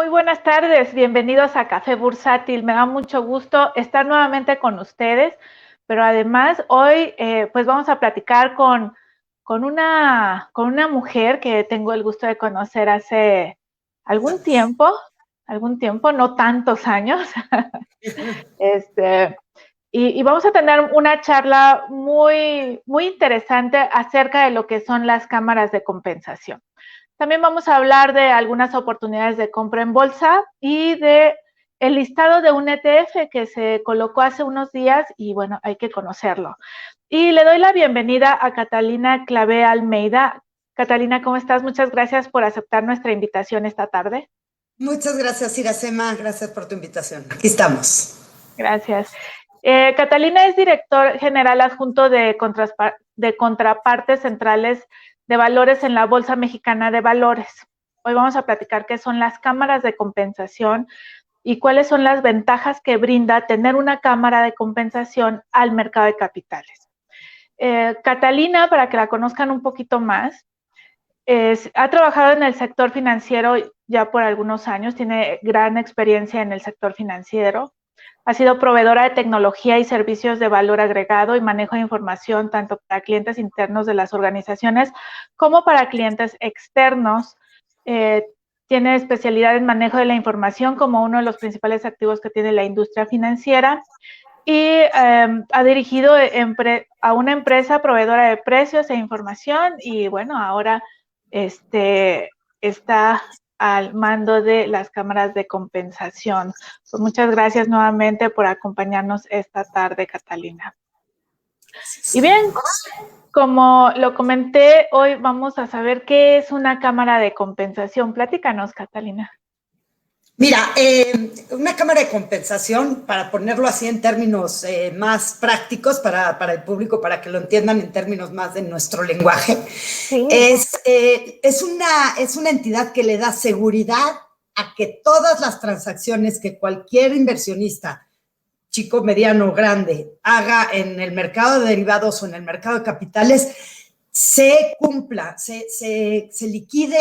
Muy buenas tardes, bienvenidos a Café Bursátil. Me da mucho gusto estar nuevamente con ustedes, pero además hoy pues vamos a platicar con una mujer que tengo el gusto de conocer hace algún tiempo, no tantos años. Y vamos a tener una charla muy interesante acerca de lo que son las cámaras de compensación. También vamos a hablar de algunas oportunidades de compra en bolsa y de el listado de un ETF que se colocó hace unos días y bueno, hay que conocerlo. Y le doy la bienvenida a Catalina Clavé Almeida. Catalina, ¿cómo estás? Muchas gracias por aceptar nuestra invitación esta tarde. Muchas gracias, Iracema. Gracias por tu invitación. Aquí estamos. Gracias. Catalina es director general adjunto de Contrapartes Centrales de Valores en la Bolsa Mexicana de Valores. Hoy vamos a platicar qué son las cámaras de compensación y cuáles son las ventajas que brinda tener una cámara de compensación al mercado de capitales. Catalina, para que la conozcan un poquito más, ha trabajado en el sector financiero ya por algunos años, tiene gran experiencia en el sector financiero. Ha sido proveedora de tecnología y servicios de valor agregado y manejo de información tanto para clientes internos de las organizaciones como para clientes externos. Tiene especialidad en manejo de la información como uno de los principales activos que tiene la industria financiera y ha dirigido a una empresa proveedora de precios e información y bueno, ahora está al mando de las cámaras de compensación. Pues muchas gracias nuevamente por acompañarnos esta tarde, Catalina. Y bien, como lo comenté, hoy vamos a saber qué es una cámara de compensación. Platícanos, Catalina. Mira, una cámara de compensación, para ponerlo así en términos más prácticos para el público, para que lo entiendan en términos más de nuestro lenguaje, sí. Es una entidad que le da seguridad a que todas las transacciones que cualquier inversionista, chico, mediano, grande, haga en el mercado de derivados o en el mercado de capitales, se cumpla, se liquide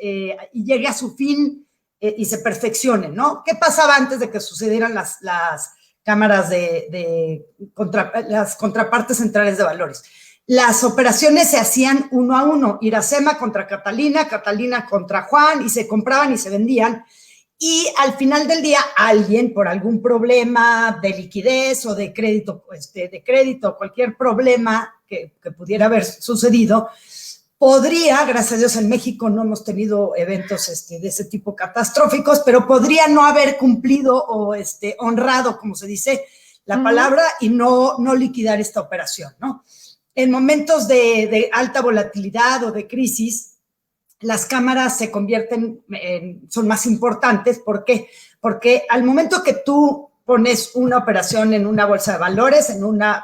y llegue a su fin y se perfeccione, ¿no? ¿Qué pasaba antes de que sucedieran las cámaras las contrapartes centrales de valores? Las operaciones se hacían uno a uno, Iracema contra Catalina, Catalina contra Juan, y se compraban y se vendían. Y al final del día, alguien, por algún problema de liquidez o de crédito, cualquier problema que pudiera haber sucedido, podría, gracias a Dios en México no hemos tenido eventos de ese tipo catastróficos, pero podría no haber cumplido o honrado, como se dice la palabra, y no liquidar esta operación, ¿no? En momentos de alta volatilidad o de crisis, las cámaras se convierten son más importantes. ¿Por qué? Porque al momento que tú pones una operación en una bolsa de valores,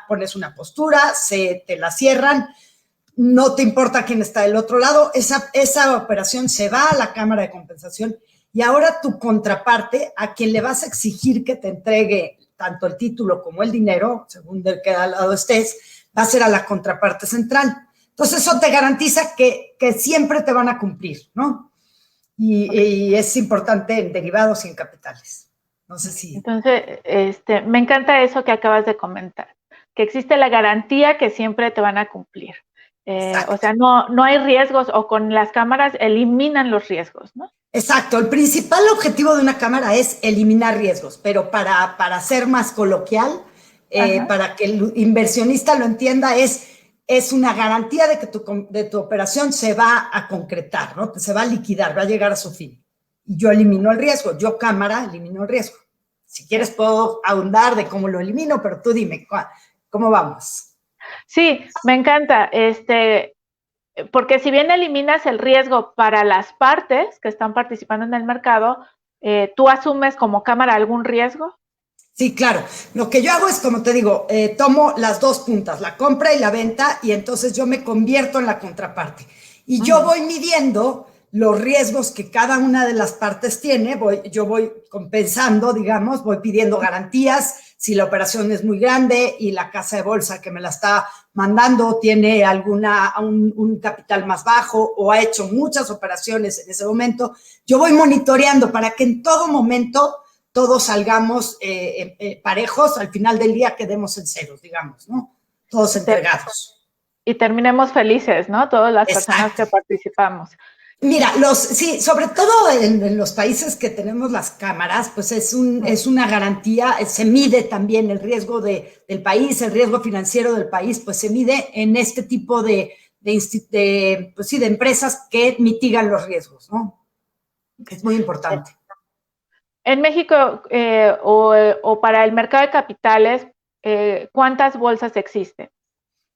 pones una postura, te la cierran, no te importa quién está del otro lado, esa operación se va a la cámara de compensación y ahora tu contraparte, a quien le vas a exigir que te entregue tanto el título como el dinero, según del que al lado estés, va a ser a la contraparte central. Entonces, eso te garantiza que siempre te van a cumplir, ¿no? Y es importante en derivados y en capitales. No sé si... Entonces, me encanta eso que acabas de comentar, que existe la garantía que siempre te van a cumplir. O sea, no hay riesgos, o con las cámaras eliminan los riesgos, ¿no? Exacto. El principal objetivo de una cámara es eliminar riesgos, pero para ser más coloquial, para que el inversionista lo entienda, es una garantía de que tu operación se va a concretar, ¿no? Se va a liquidar, va a llegar a su fin. Y yo elimino el riesgo, yo cámara elimino el riesgo. Si quieres puedo ahondar de cómo lo elimino, pero tú dime, ¿cómo vamos? Sí, me encanta, porque si bien eliminas el riesgo para las partes que están participando en el mercado, ¿tú asumes como cámara algún riesgo? Sí, claro. Lo que yo hago es, como te digo, tomo las dos puntas, la compra y la venta, y entonces yo me convierto en la contraparte. Y yo voy midiendo los riesgos que cada una de las partes tiene, yo voy compensando, digamos, voy pidiendo garantías, si la operación es muy grande y la casa de bolsa que me la está mandando tiene un capital más bajo o ha hecho muchas operaciones en ese momento, yo voy monitoreando para que en todo momento todos salgamos parejos, al final del día quedemos en ceros, digamos, ¿no? Todos entregados. Y terminemos felices, ¿no? Todas las personas que participamos. Mira, sí, sobre todo en los países que tenemos las cámaras, pues es una garantía, se mide también el riesgo del país, el riesgo financiero del país, pues se mide en este tipo de empresas que mitigan los riesgos, ¿no? Es muy importante. En México o para el mercado de capitales, ¿cuántas bolsas existen?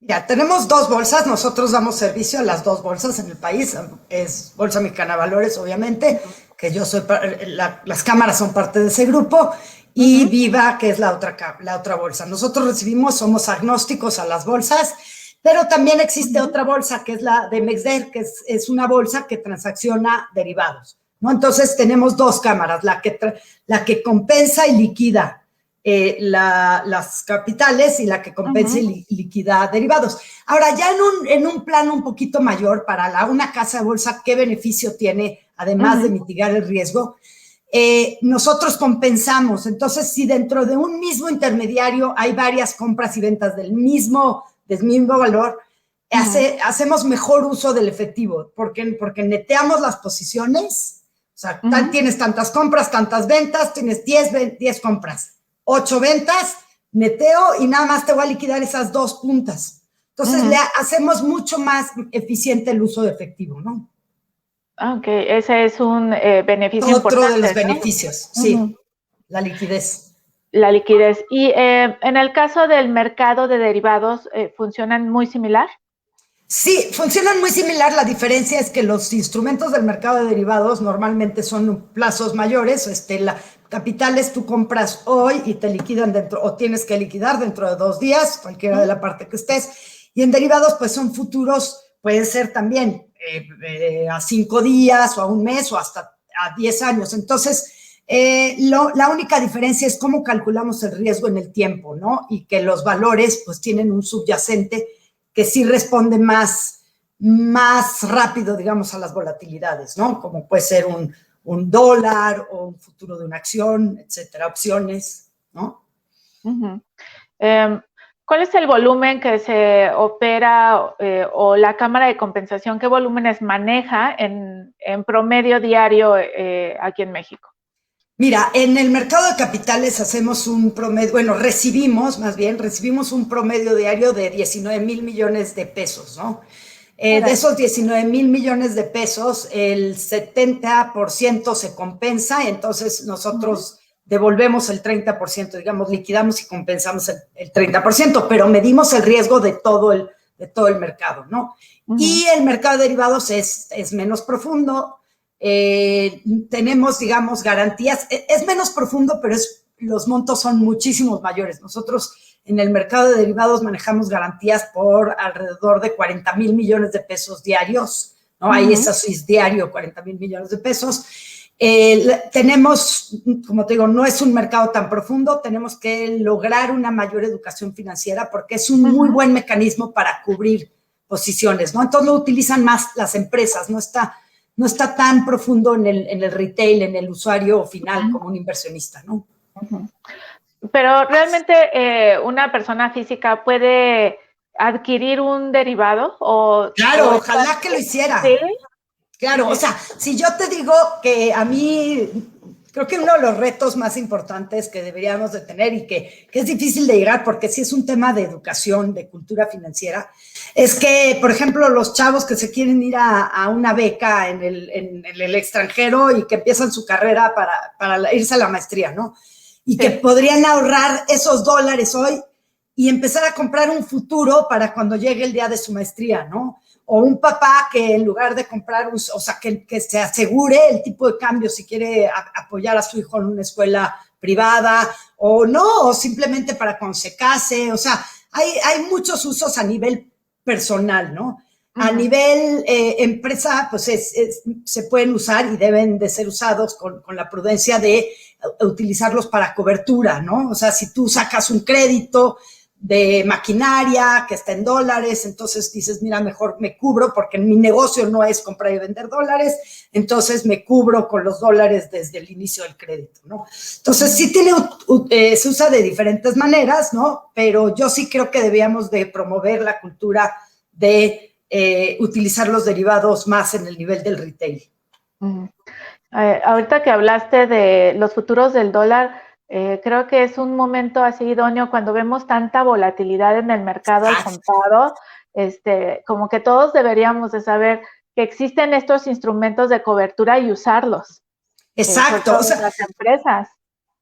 Ya, tenemos 2 bolsas, nosotros damos servicio a las 2 bolsas en el país, es Bolsa Mexicana de Valores, obviamente, que yo soy, las cámaras son parte de ese grupo, y Viva, que es la otra bolsa. Nosotros somos agnósticos a las bolsas, pero también existe otra bolsa, que es la de MexDer, que es una bolsa que transacciona derivados, ¿no? Entonces tenemos 2 cámaras, la que compensa y liquida las capitales y la que compensa y liquida derivados. Ahora, ya en un plano un poquito mayor para una casa de bolsa, ¿qué beneficio tiene, además de mitigar el riesgo? Nosotros compensamos. Entonces, si dentro de un mismo intermediario hay varias compras y ventas del mismo valor, hacemos mejor uso del efectivo, porque neteamos las posiciones. O sea, tienes tantas compras, tantas ventas, tienes 10 compras. 8 ventas, neteo y nada más te voy a liquidar esas 2 puntas. Entonces, le hacemos mucho más eficiente el uso de efectivo, ¿no? Ok, ese es un beneficio importante. Otro de los beneficios, sí, la liquidez. La liquidez. Y en el caso del mercado de derivados, ¿funcionan muy similar? Sí, funcionan muy similar. La diferencia es que los instrumentos del mercado de derivados normalmente son plazos mayores. Capitales tú compras hoy y te liquidan o tienes que liquidar dentro de 2 días, cualquiera de la parte que estés. Y en derivados, pues son futuros, pueden ser también a 5 días o a 1 mes o hasta a 10 años. Entonces, la única diferencia es cómo calculamos el riesgo en el tiempo, ¿no? Y que los valores, pues, tienen un subyacente que sí responde más rápido, digamos, a las volatilidades, ¿no? Como puede ser un dólar o un futuro de una acción, etcétera, opciones, ¿no? ¿Cuál es el volumen que se opera o la cámara de compensación? ¿Qué volúmenes maneja en promedio diario aquí en México? Mira, en el mercado de capitales hacemos un promedio, recibimos un promedio diario de 19,000 millones de pesos, ¿no? De esos 19,000 millones de pesos, el 70% se compensa, entonces nosotros devolvemos el 30%, digamos, liquidamos y compensamos el 30%, pero medimos el riesgo de todo el mercado, ¿no? Y el mercado de derivados es menos profundo. Tenemos, digamos, garantías, es menos profundo, pero los montos son muchísimos mayores. Nosotros en el mercado de derivados manejamos garantías por alrededor de 40,000 millones de pesos diarios, ¿no? Ahí es así, diario, 40,000 millones de pesos. Tenemos, como te digo, no es un mercado tan profundo, tenemos que lograr una mayor educación financiera porque es un muy buen mecanismo para cubrir posiciones, ¿no? Entonces lo utilizan más las empresas, no está tan profundo en el retail, en el usuario final como un inversionista, ¿no? Pero realmente una persona física puede adquirir un derivado o... Claro, ojalá que lo hiciera. ¿Sí? Claro, o sea, si yo te digo que a mí creo que uno de los retos más importantes que deberíamos de tener y que es difícil de llegar porque sí es un tema de educación, de cultura financiera, es que, por ejemplo, los chavos que se quieren ir a una beca en el extranjero y que empiezan su carrera para irse a la maestría, ¿no? Y que podrían ahorrar esos dólares hoy y empezar a comprar un futuro para cuando llegue el día de su maestría, ¿no? O un papá que en lugar de comprar, o sea, que se asegure el tipo de cambio si quiere apoyar a su hijo en una escuela privada o no, o simplemente para cuando se case. O sea, hay muchos usos a nivel personal, ¿no? A nivel empresa, pues se pueden usar y deben de ser usados con la prudencia de utilizarlos para cobertura, ¿no? O sea, si tú sacas un crédito de maquinaria que está en dólares, entonces dices, mira, mejor me cubro porque mi negocio no es comprar y vender dólares, entonces me cubro con los dólares desde el inicio del crédito, ¿no? Entonces sí se usa de diferentes maneras, ¿no? Pero yo sí creo que debíamos de promover la cultura de utilizar los derivados más en el nivel del retail. Ahorita que hablaste de los futuros del dólar, creo que es un momento así idóneo cuando vemos tanta volatilidad en el mercado al contado, como que todos deberíamos de saber que existen estos instrumentos de cobertura y usarlos. Exacto. O sea, las empresas.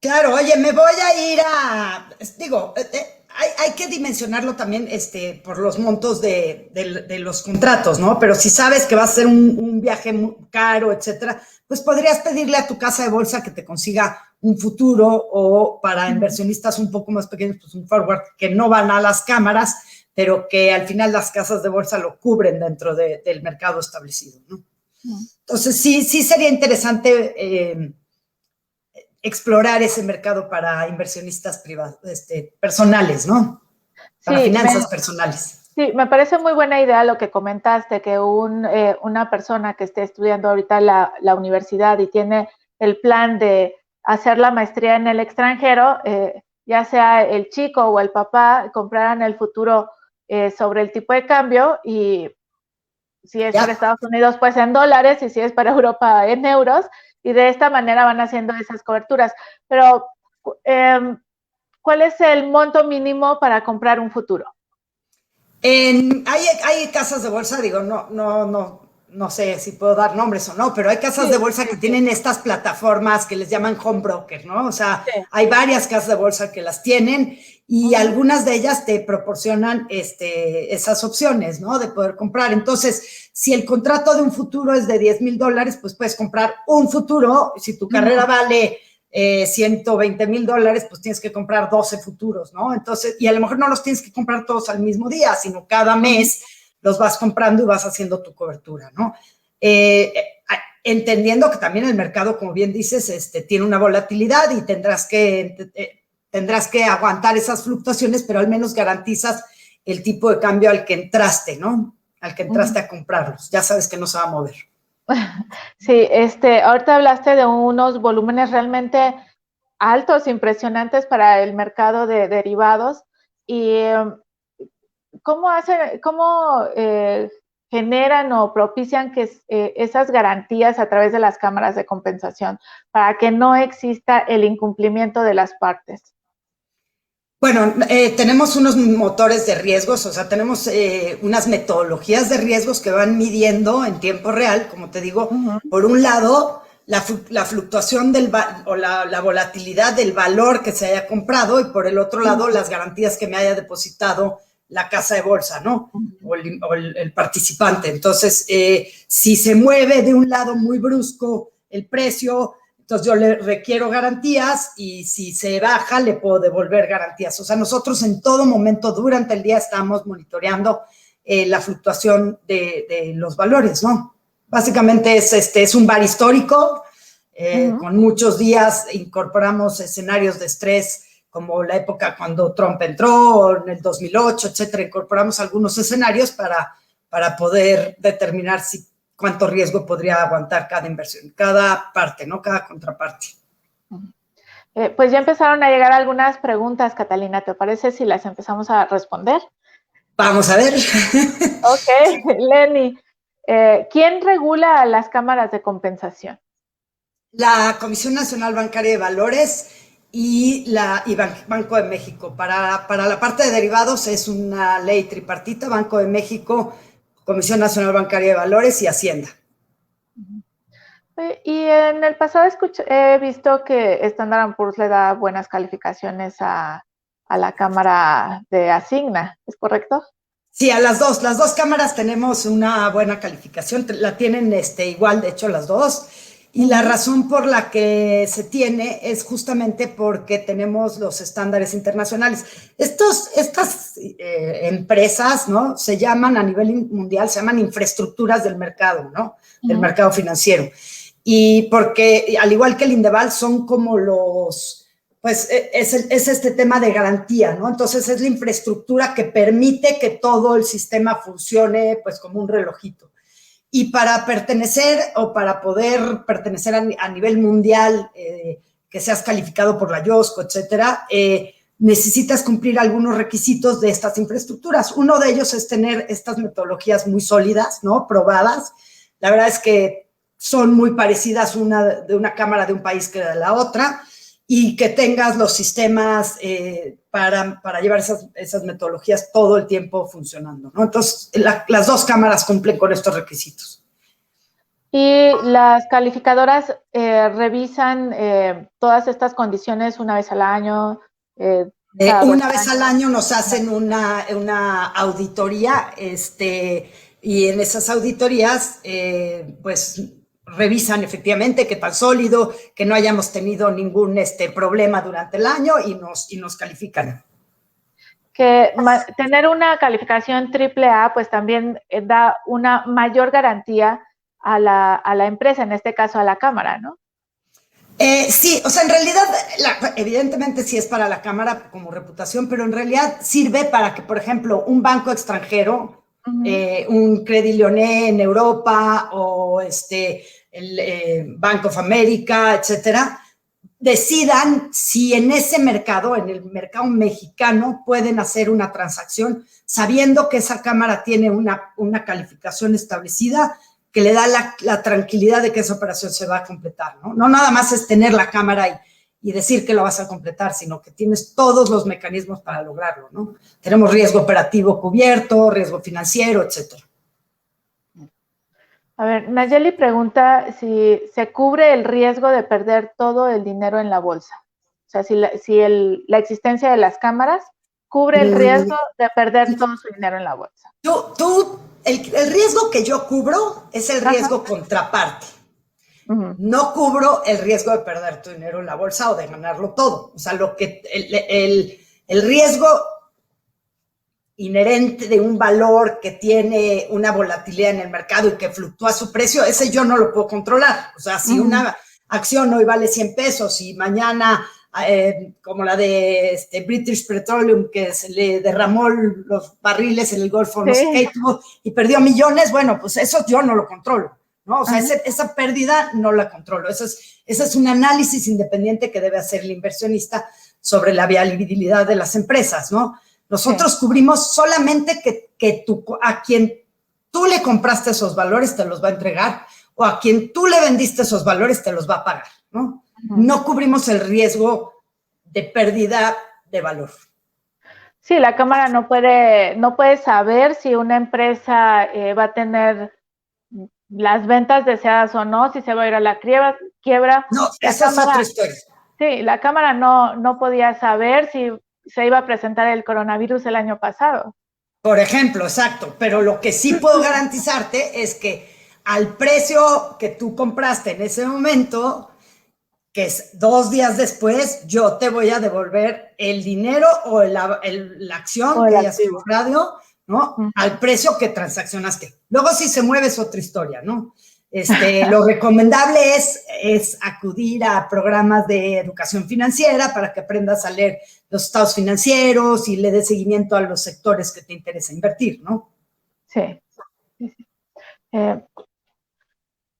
Claro, oye, me voy a ir digo, hay que dimensionarlo también por los montos de los contratos, ¿no? Pero si sabes que va a ser un viaje muy caro, etcétera, pues podrías pedirle a tu casa de bolsa que te consiga un futuro o para inversionistas un poco más pequeños, pues un forward que no van a las cámaras, pero que al final las casas de bolsa lo cubren dentro del mercado establecido, ¿no? Entonces, sí sería interesante explorar ese mercado para inversionistas privados, personales, ¿no? Para finanzas personales. Sí, me parece muy buena idea lo que comentaste, que una persona que esté estudiando ahorita la universidad y tiene el plan de hacer la maestría en el extranjero, ya sea el chico o el papá, compraran el futuro sobre el tipo de cambio y si es para Estados Unidos, pues en dólares, y si es para Europa, en euros, y de esta manera van haciendo esas coberturas. Pero, ¿cuál es el monto mínimo para comprar un futuro? Hay casas de bolsa, digo, no sé si puedo dar nombres o no, pero hay casas de bolsa que tienen estas plataformas que les llaman home broker, ¿no? O sea, hay varias casas de bolsa que las tienen y algunas de ellas te proporcionan esas opciones, ¿no? De poder comprar. Entonces, si el contrato de un futuro es de $10,000, pues puedes comprar un futuro. Si tu carrera vale $120,000, pues tienes que comprar 12 futuros, ¿no? Entonces, y a lo mejor no los tienes que comprar todos al mismo día, sino cada mes los vas comprando y vas haciendo tu cobertura, ¿no? Entendiendo que también el mercado, como bien dices, tiene una volatilidad y tendrás que aguantar esas fluctuaciones, pero al menos garantizas el tipo de cambio al que entraste, ¿no? Al que entraste a comprarlos. Ya sabes que no se va a mover. Sí, ahorita hablaste de unos volúmenes realmente altos, impresionantes para el mercado de derivados. Y ¿cómo generan o propician que esas garantías a través de las cámaras de compensación para que no exista el incumplimiento de las partes? Bueno, tenemos unos motores de riesgos, o sea, tenemos unas metodologías de riesgos que van midiendo en tiempo real, como te digo, por un lado, la fluctuación o la volatilidad del valor que se haya comprado y por el otro lado, las garantías que me haya depositado la casa de bolsa, ¿no? O el participante. Entonces, si se mueve de un lado muy brusco el precio, entonces yo le requiero garantías y si se baja le puedo devolver garantías. O sea, nosotros en todo momento durante el día estamos monitoreando la fluctuación de los valores, ¿no? Básicamente es un bar histórico, con muchos días incorporamos escenarios de estrés como la época cuando Trump entró, en el 2008, etcétera. Incorporamos algunos escenarios para poder determinar cuánto riesgo podría aguantar cada inversión, cada parte, ¿no? Cada contraparte. Pues ya empezaron a llegar algunas preguntas, Catalina. ¿Te parece si las empezamos a responder? Vamos a ver. Ok, Lenny. ¿Quién regula las cámaras de compensación? La Comisión Nacional Bancaria de Valores y Banco de México. Para la parte de derivados es una ley tripartita, Banco de México, Comisión Nacional Bancaria de Valores y Hacienda. Y en el pasado he visto que Standard & Poor's le da buenas calificaciones a la cámara de Asigna, ¿es correcto? Sí, a las dos cámaras tenemos una buena calificación, la tienen igual, de hecho, las dos. Y la razón por la que se tiene es justamente porque tenemos los estándares internacionales. Estas empresas, ¿no? Se llaman a nivel mundial, se llaman infraestructuras del mercado, ¿no? Del mercado financiero. Y porque, al igual que el Indeval, son como pues es este tema de garantía, ¿no? Entonces es la infraestructura que permite que todo el sistema funcione pues como un relojito. Y para pertenecer o para poder pertenecer a nivel mundial, que seas calificado por la IOSCO, etcétera, necesitas cumplir algunos requisitos de estas infraestructuras. Uno de ellos es tener estas metodologías muy sólidas, ¿no? Probadas. La verdad es que son muy parecidas de una cámara de un país que de la otra, y que tengas los sistemas para llevar esas metodologías todo el tiempo funcionando, ¿no? Entonces, las dos cámaras cumplen con estos requisitos. Y las calificadoras revisan todas estas condiciones una vez al año. Una vez al año nos hacen una auditoría, y en esas auditorías, pues revisan efectivamente que tan sólido, que no hayamos tenido ningún problema durante el año y nos califican. Que tener una calificación AAA pues también da una mayor garantía a la empresa, en este caso a la cámara, ¿no? Sí, o sea, en realidad, evidentemente sí es para la cámara como reputación, pero en realidad sirve para que, por ejemplo, un banco extranjero, un Credit Lyonnais en Europa o el Bank of America, etcétera, decidan si en ese mercado, en el mercado mexicano, pueden hacer una transacción sabiendo que esa cámara tiene una calificación establecida que le da la tranquilidad de que esa operación se va a completar, ¿no? No nada más es tener la cámara y decir que la vas a completar, sino que tienes todos los mecanismos para lograrlo, ¿no? Tenemos riesgo operativo cubierto, riesgo financiero, etcétera. A ver, Nayeli pregunta si se cubre el riesgo de perder todo el dinero en la bolsa. O sea, si la existencia de las cámaras cubre el riesgo de perder todo su dinero en la bolsa. El riesgo que yo cubro es el riesgo contraparte. No cubro el riesgo de perder tu dinero en la bolsa o de ganarlo todo. O sea, el riesgo inherente de un valor que tiene una volatilidad en el mercado y que fluctúa su precio, ese yo no lo puedo controlar. O sea, si una acción hoy vale 100 pesos y mañana, como la de British Petroleum, que se le derramó los barriles en el Golfo, no sé qué, y perdió millones, bueno, pues eso yo no lo controlo, ¿no? O sea, esa pérdida no la controlo. Ese es un análisis independiente que debe hacer el inversionista sobre la viabilidad de las empresas, ¿no? Nosotros cubrimos solamente que a quien tú le compraste esos valores te los va a entregar, o a quien tú le vendiste esos valores te los va a pagar, ¿no? No cubrimos el riesgo de pérdida de valor. Sí, la cámara no puede saber si una empresa va a tener las ventas deseadas o no, si se va a ir a la quiebra. No, esa es otra historia. Sí, la cámara no podía saber si se iba a presentar el coronavirus el año pasado. Por ejemplo, exacto. Pero lo que sí puedo garantizarte es que al precio que tú compraste en ese momento, que es 2 días después, yo te voy a devolver el dinero o la acción que hayas comprado, ¿no? Al precio que transaccionaste. Luego, si se mueve, es otra historia, ¿no? Lo recomendable es acudir a programas de educación financiera para que aprendas a leer los estados financieros y le des seguimiento a los sectores que te interesa invertir, ¿no? Sí.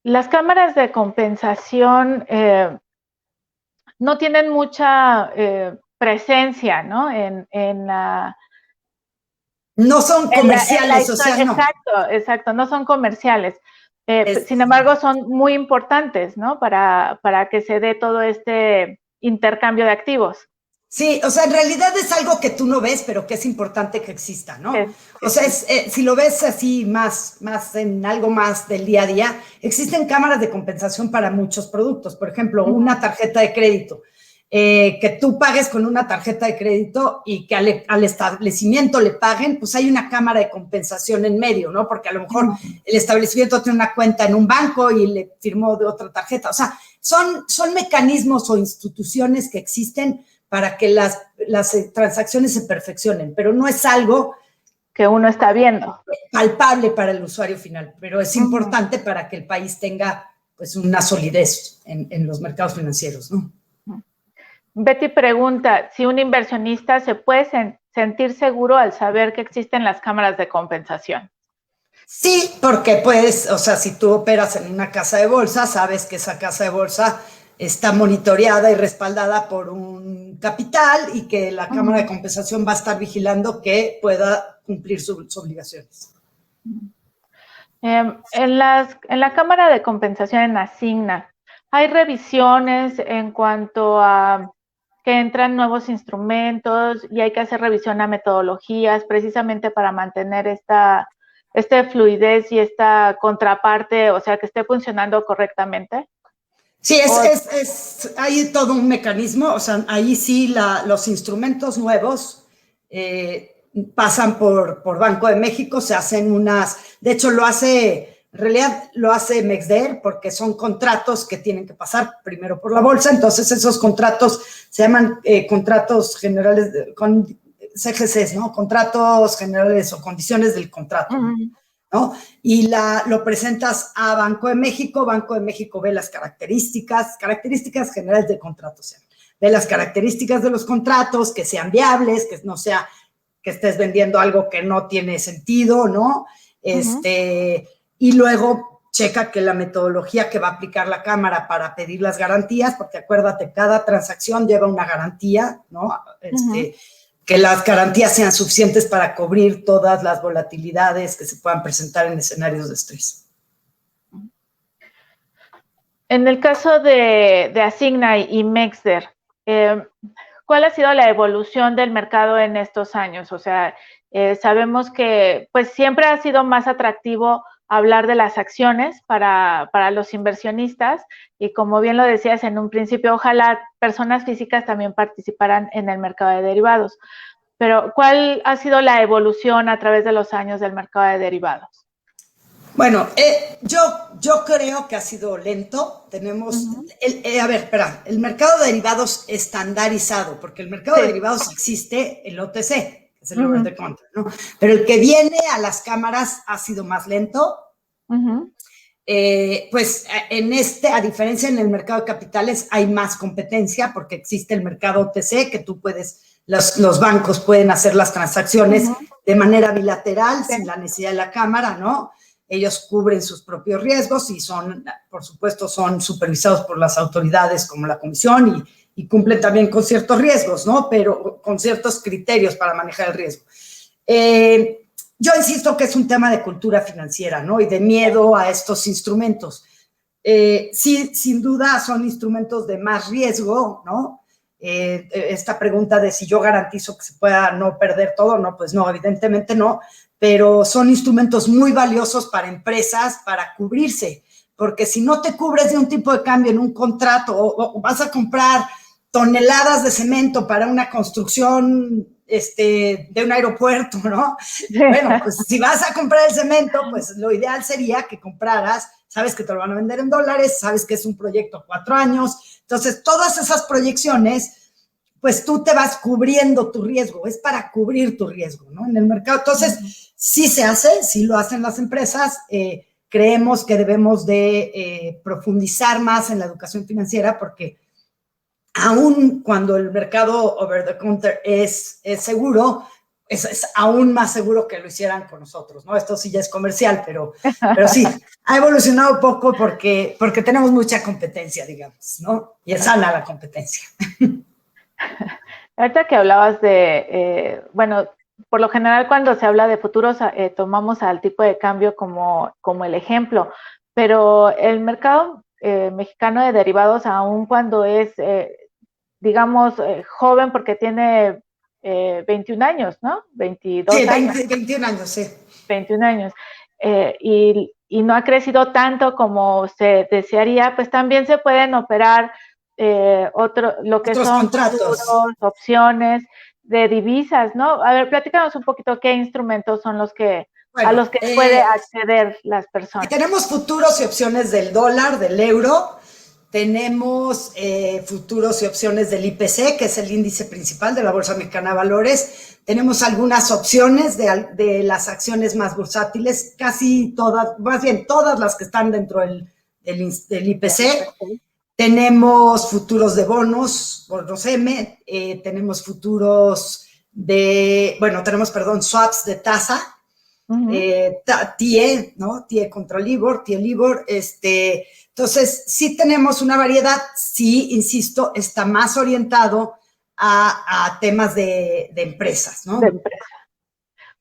Las cámaras de compensación no tienen mucha presencia, ¿no? En la... No son comerciales, o sea, no. Exacto, no son comerciales. Sin embargo, son muy importantes, ¿no? Para que se dé todo este intercambio de activos. Sí, o sea, en realidad es algo que tú no ves, pero que es importante que exista, ¿no? O sea, si lo ves así más en algo más del día a día, existen cámaras de compensación para muchos productos. Por ejemplo, una tarjeta de crédito. que tú pagues con una tarjeta de crédito y que al establecimiento le paguen, pues hay una cámara de compensación en medio, ¿no? Porque a lo mejor el establecimiento tiene una cuenta en un banco y le firmó de otra tarjeta. O sea, son mecanismos o instituciones que existen para que las transacciones se perfeccionen, pero no es algo que uno está viendo. Palpable para el usuario final, pero es importante para que el país tenga pues una solidez en los mercados financieros, ¿no? Betty pregunta si un inversionista se puede sentir seguro al saber que existen las cámaras de compensación. Sí, porque pues, o sea, si tú operas en una casa de bolsa, sabes que esa casa de bolsa está monitoreada y respaldada por un capital y que la Cámara de Compensación va a estar vigilando que pueda cumplir sus obligaciones. En la Cámara de Compensación en Asigna, ¿hay revisiones en cuanto a que entran nuevos instrumentos y hay que hacer revisión a metodologías precisamente para mantener esta fluidez y esta contraparte, o sea, que esté funcionando correctamente? Sí, hay todo un mecanismo, o sea, ahí sí los instrumentos nuevos pasan por Banco de México, se hacen de hecho en realidad lo hace Mexder porque son contratos que tienen que pasar primero por la bolsa, entonces esos contratos se llaman contratos generales, con CGCs, ¿no? Contratos generales o condiciones del contrato, ¿no? Y lo presentas a Banco de México ve las características generales del contrato, o sea, ve las características de los contratos, que sean viables, que no sea que estés vendiendo algo que no tiene sentido, ¿no? Y luego checa que la metodología que va a aplicar la Cámara para pedir las garantías, porque acuérdate, cada transacción lleva una garantía, ¿no? Que las garantías sean suficientes para cubrir todas las volatilidades que se puedan presentar en escenarios de estrés. En el caso de Asigna y Mexder, ¿cuál ha sido la evolución del mercado en estos años? O sea, sabemos que pues siempre ha sido más atractivo hablar de las acciones para los inversionistas y como bien lo decías en un principio, ojalá personas físicas también participaran en el mercado de derivados. Pero, ¿cuál ha sido la evolución a través de los años del mercado de derivados? Bueno, yo creo que ha sido lento. Tenemos, el mercado de derivados estandarizado, porque el mercado de derivados existe, el OTC, que es el over the counter, ¿no? Pero el que viene a las cámaras ha sido más lento. Pues a diferencia en el mercado de capitales, hay más competencia porque existe el mercado OTC, que tú los bancos pueden hacer las transacciones de manera bilateral, sin la necesidad de la cámara, ¿no? Ellos cubren sus propios riesgos y por supuesto, son supervisados por las autoridades como la Comisión y cumplen también con ciertos riesgos, ¿no? Pero con ciertos criterios para manejar el riesgo. Yo insisto que es un tema de cultura financiera, ¿no? Y de miedo a estos instrumentos. Sí, sin duda son instrumentos de más riesgo, ¿no? Esta pregunta de si yo garantizo que se pueda no perder todo, no, pues no, evidentemente no, pero son instrumentos muy valiosos para empresas para cubrirse, porque si no te cubres de un tipo de cambio en un contrato o vas a comprar toneladas de cemento para una construcción de un aeropuerto, ¿no? Bueno, pues si vas a comprar el cemento, pues lo ideal sería que compraras, sabes que te lo van a vender en dólares, sabes que es un proyecto a 4 años, entonces todas esas proyecciones, pues tú te vas cubriendo tu riesgo, es para cubrir tu riesgo, ¿no? En el mercado, entonces sí se hace, sí lo hacen las empresas, creemos que debemos de profundizar más en la educación financiera porque aún cuando el mercado over the counter es seguro, es aún más seguro que lo hicieran con nosotros, ¿no? Esto sí ya es comercial, pero sí, ha evolucionado poco porque tenemos mucha competencia, digamos, ¿no? Y es sana la competencia. Ahorita que hablabas de, bueno, por lo general cuando se habla de futuros tomamos al tipo de cambio como el ejemplo, pero el mercado mexicano de derivados, aun cuando es, digamos, joven porque tiene 21 años, ¿no? 22 sí, años. 21 años, sí. 21 años. Y no ha crecido tanto como se desearía, pues también se pueden operar lo que Otros son contratos. futuros, opciones de divisas, ¿no? A ver, platícanos un poquito qué instrumentos son los que a los que puede acceder las personas. Tenemos futuros y opciones del dólar, del euro. Tenemos futuros y opciones del IPC, que es el índice principal de la Bolsa Mexicana de Valores. Tenemos algunas opciones de las acciones más bursátiles, casi todas, más bien todas las que están dentro del IPC. Tenemos futuros de bonos M, tenemos futuros swaps de tasa, TIE, ¿no? TIE contra LIBOR, TIE LIBOR, entonces sí tenemos una variedad, sí, insisto, está más orientado a temas de empresas, ¿no? De empresa.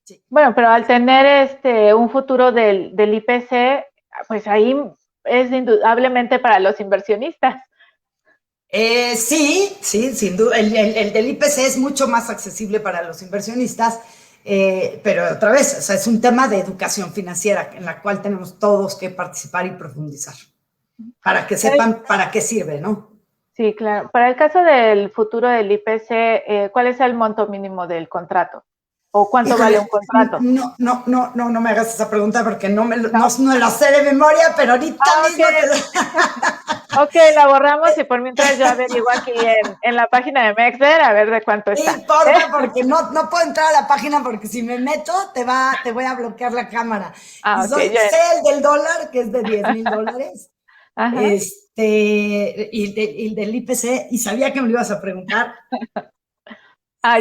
Sí. Bueno, pero al tener un futuro del IPC, pues ahí es indudablemente para los inversionistas. Sí, sin duda. El del IPC es mucho más accesible para los inversionistas, pero otra vez, o sea, es un tema de educación financiera en la cual tenemos todos que participar y profundizar para que sepan para qué sirve, ¿no? Sí, claro. Para el caso del futuro del IPC, ¿cuál es el monto mínimo del contrato? ¿O cuánto vale un contrato? No me hagas esa pregunta porque no la sé de memoria, pero ahorita mismo Ok, la borramos y por mientras yo averiguo aquí en la página de Mexder a ver de cuánto está. Sí, porfa, porque no puedo entrar a la página porque si me meto te voy a bloquear la cámara. Sé el del dólar, que es de $10,000. Ajá. Y del IPC, y sabía que me lo ibas a preguntar.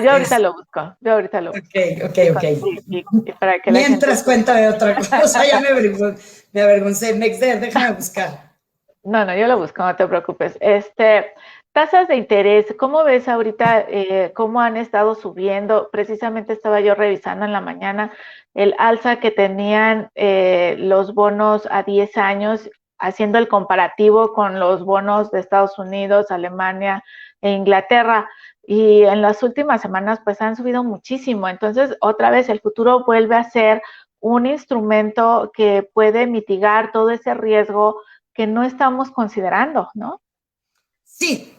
Yo ahorita lo busco. Ok. Y para que mientras cuenta de otra cosa, ya me avergoncé. Mexder, déjame buscar. No, yo lo busco, no te preocupes. Tasas de interés, ¿cómo ves ahorita cómo han estado subiendo? Precisamente estaba yo revisando en la mañana el alza que tenían los bonos a 10 años, haciendo el comparativo con los bonos de Estados Unidos, Alemania e Inglaterra. Y en las últimas semanas pues han subido muchísimo. Entonces, otra vez el futuro vuelve a ser un instrumento que puede mitigar todo ese riesgo que no estamos considerando, ¿no? Sí,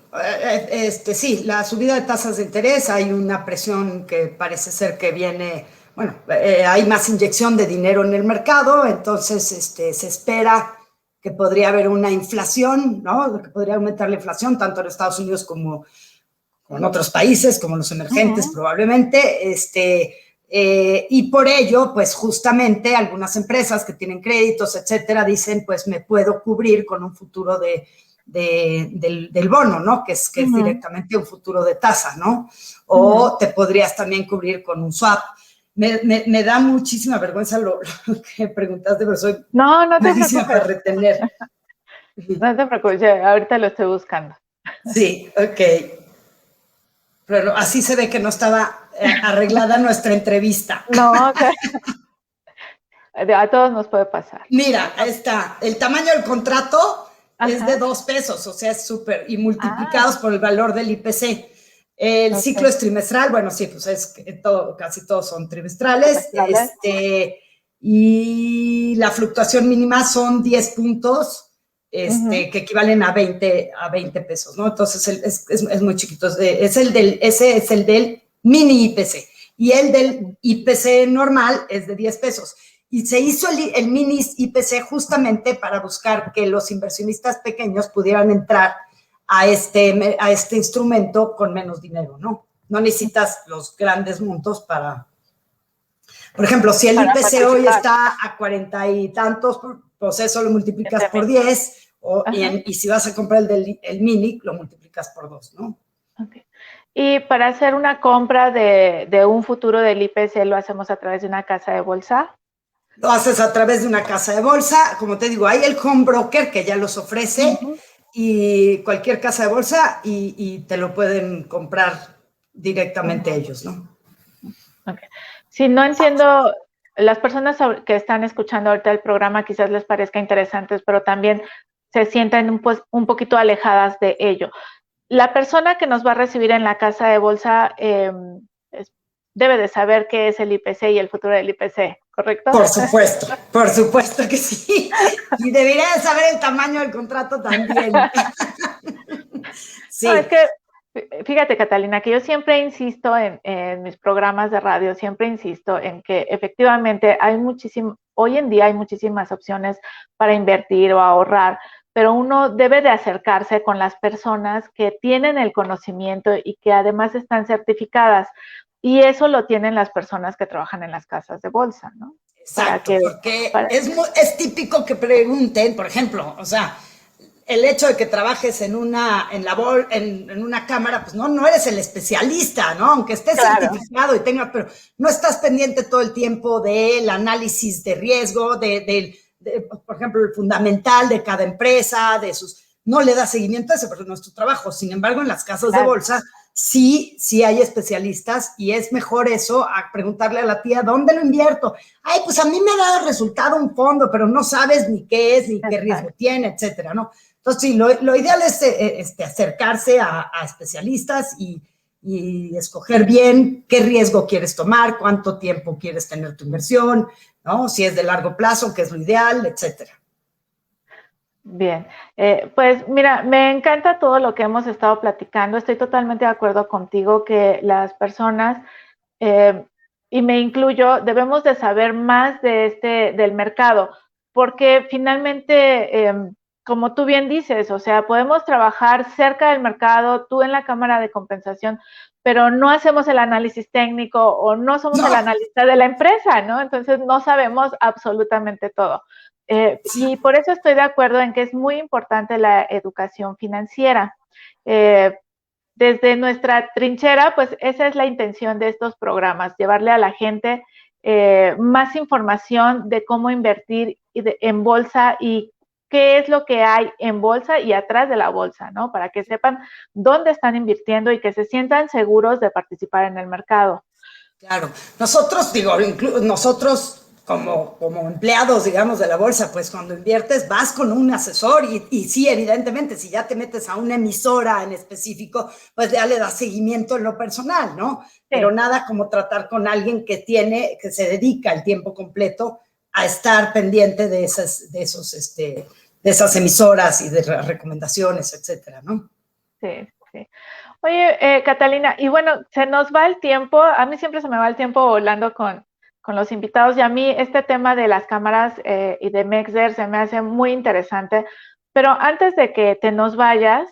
sí, la subida de tasas de interés, hay una presión que parece ser que viene, hay más inyección de dinero en el mercado, entonces se espera que podría haber una inflación, ¿no? Que podría aumentar la inflación tanto en Estados Unidos como en otros países, como los emergentes probablemente, y por ello, pues justamente algunas empresas que tienen créditos, etcétera, dicen, pues me puedo cubrir con un futuro del bono, ¿no? Que es directamente un futuro de tasa, ¿no? O te podrías también cubrir con un swap. Me da muchísima vergüenza lo que preguntaste, pero soy malísima para retener. No te preocupes, ahorita lo estoy buscando. Sí, ok. Pero así se ve que no estaba arreglada nuestra entrevista. No, a todos nos puede pasar. Mira, está, el tamaño del contrato es de $2, o sea, es súper, y multiplicados por el valor del IPC. El ciclo es trimestral, bueno, sí, pues es casi todos son trimestrales. Y la fluctuación mínima son 10 puntos, que equivalen a 20 pesos, ¿no? Entonces es muy chiquito. Ese es el del mini IPC. Y el del IPC normal es de 10 pesos. Y se hizo el mini IPC justamente para buscar que los inversionistas pequeños pudieran entrar a este instrumento con menos dinero, ¿no? No necesitas los grandes montos para... Por ejemplo, si el IPC hoy está a 40 y tantos, pues eso lo multiplicas por 10, y si vas a comprar el mini, lo multiplicas por 2, ¿no? Okay. Y para hacer una compra de un futuro del IPC, ¿lo hacemos a través de una casa de bolsa? Lo haces a través de una casa de bolsa. Como te digo, hay el home broker que ya los ofrece, y cualquier casa de bolsa, y te lo pueden comprar directamente ellos, ¿no? Okay. Si no entiendo, las personas que están escuchando ahorita el programa quizás les parezca interesantes, pero también se sienten un poquito alejadas de ello. La persona que nos va a recibir en la casa de bolsa debe de saber qué es el IPC y el futuro del IPC, ¿correcto? Por supuesto que sí. Y debería de saber el tamaño del contrato también. Sí. No, es que, fíjate, Catalina, que yo siempre insisto en mis programas de radio, siempre insisto en que efectivamente hoy en día hay muchísimas opciones para invertir o ahorrar, pero uno debe de acercarse con las personas que tienen el conocimiento y que además están certificadas. Y eso lo tienen las personas que trabajan en las casas de bolsa, ¿no? Exacto, porque es típico que pregunten, por ejemplo, o sea, el hecho de que trabajes en una cámara, pues no eres el especialista, ¿no? Aunque estés certificado y pero no estás pendiente todo el tiempo del análisis de riesgo, por ejemplo, el fundamental de cada empresa, no le da seguimiento a eso, pero no es tu trabajo. Sin embargo, en las casas de bolsa sí hay especialistas y es mejor eso a preguntarle a la tía, ¿dónde lo invierto? Ay, pues a mí me ha dado resultado un fondo, pero no sabes ni qué es, ni qué riesgo tiene, etcétera, ¿no? Entonces, sí, lo ideal es acercarse a especialistas y escoger bien qué riesgo quieres tomar, cuánto tiempo quieres tener tu inversión, ¿no? Si es de largo plazo, qué es lo ideal, etcétera. Bien, pues mira, me encanta todo lo que hemos estado platicando. Estoy totalmente de acuerdo contigo que las personas, y me incluyo, debemos de saber más del mercado, porque finalmente, como tú bien dices, o sea, podemos trabajar cerca del mercado, tú en la cámara de compensación, pero no hacemos el análisis técnico o no somos el analista de la empresa, ¿no? Entonces no sabemos absolutamente todo. Y por eso estoy de acuerdo en que es muy importante la educación financiera. Desde nuestra trinchera, pues esa es la intención de estos programas, llevarle a la gente más información de cómo invertir en bolsa y qué es lo que hay en bolsa y atrás de la bolsa, ¿no? Para que sepan dónde están invirtiendo y que se sientan seguros de participar en el mercado. Claro, nosotros como empleados, digamos, de la bolsa, pues cuando inviertes vas con un asesor y sí, evidentemente, si ya te metes a una emisora en específico, pues ya le das seguimiento en lo personal, ¿no? Sí. Pero nada como tratar con alguien que se dedica el tiempo completo a estar pendiente de esas emisoras y de las recomendaciones, etcétera, ¿no? Sí, sí. Oye, Catalina, y bueno, se nos va el tiempo, a mí siempre se me va el tiempo volando con los invitados y a mí este tema de las cámaras y de Mexder se me hace muy interesante, pero antes de que te nos vayas,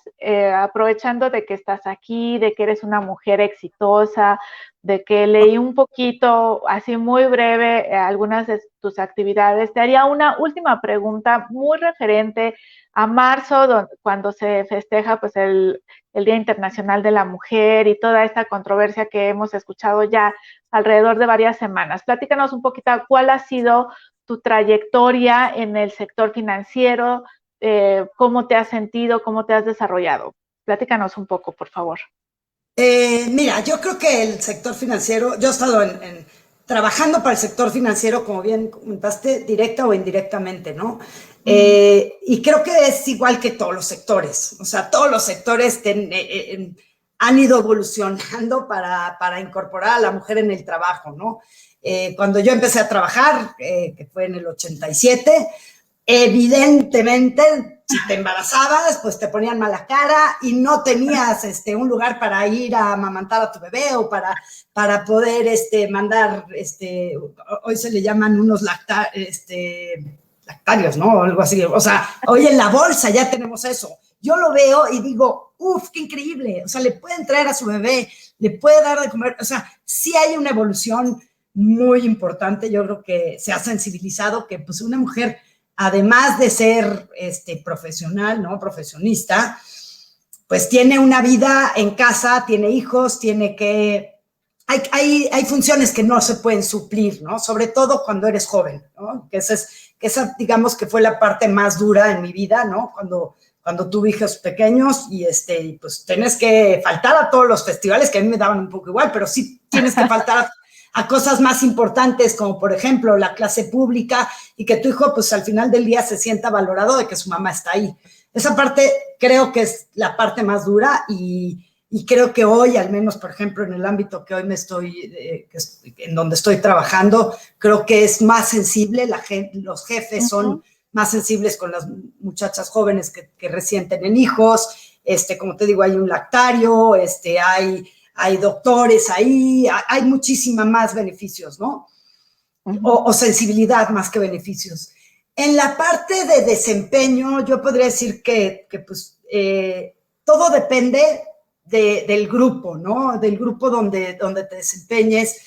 aprovechando de que estás aquí, de que eres una mujer exitosa, de que leí un poquito, así muy breve, algunas de tus actividades, te haría una última pregunta muy referente a marzo, cuando se festeja pues el Día Internacional de la Mujer y toda esta controversia que hemos escuchado ya alrededor de varias semanas. Platícanos un poquito cuál ha sido tu trayectoria en el sector financiero, cómo te has sentido, cómo te has desarrollado. Platícanos un poco, por favor. Mira, yo creo que el sector financiero, yo he estado trabajando para el sector financiero, como bien comentaste, directa o indirectamente, ¿no? Y creo que es igual que todos los sectores, o sea, todos los sectores han ido evolucionando para incorporar a la mujer en el trabajo, ¿no? Cuando yo empecé a trabajar, que fue en el 87, evidentemente, si te embarazabas, pues te ponían mala cara y no tenías un lugar para ir a amamantar a tu bebé o para poder mandar, hoy se le llaman unos lactarios, ¿no? O algo así. O sea, hoy en la bolsa ya tenemos eso. Yo lo veo y digo, ¡uf, qué increíble! O sea, le pueden traer a su bebé, le puede dar de comer. O sea, sí hay una evolución muy importante. Yo creo que se ha sensibilizado que pues una mujer, además de ser profesional, ¿no? Profesionista, pues tiene una vida en casa, tiene hijos, tiene que... Hay funciones que no se pueden suplir, ¿no? Sobre todo cuando eres joven, ¿no? Que esa, digamos, que fue la parte más dura en mi vida, ¿no? Cuando tuve hijos pequeños y pues tienes que faltar a todos los festivales, que a mí me daban un poco igual, pero sí tienes que faltar a cosas más importantes, como por ejemplo la clase pública, y que tu hijo pues al final del día se sienta valorado de que su mamá está ahí. Esa parte creo que es la parte más dura y creo que hoy, al menos por ejemplo en el ámbito que hoy en donde estoy trabajando, creo que es más sensible, los jefes son más sensibles con las muchachas jóvenes que recién tienen hijos, como te digo, hay un lactario, hay doctores ahí, hay muchísima más beneficios, ¿no? O sensibilidad más que beneficios. En la parte de desempeño, yo podría decir que pues, todo depende del grupo, ¿no? Del grupo donde te desempeñes,